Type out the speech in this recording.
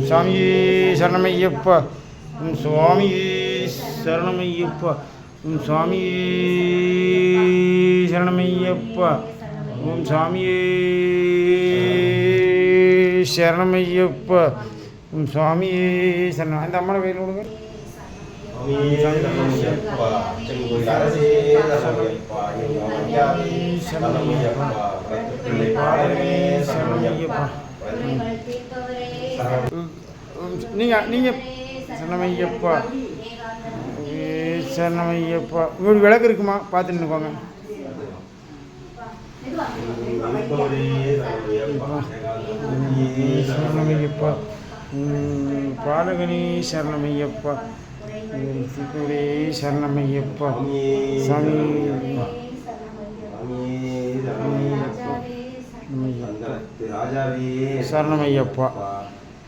சாமியே சரணமையப்பா. சுவாமியே சரணமையப்பா. சுவாமியே சரணமையப்பா. ஓம் சாமியே சரணமையப்பா. சுவாமியே சரணம். அந்த அம்மனை கையில் கொடுங்க. நீங்கள் சரணமையப்பா சரணமையப்பா. உங்களுக்கு விளக்கு இருக்குமா? பார்த்துட்டு நிற்கோங்க. சரணமையப்பா. பாலகனே சரணமையப்பா. சிக்குடே சரணமையப்பா. சாமி சரணமையப்பா.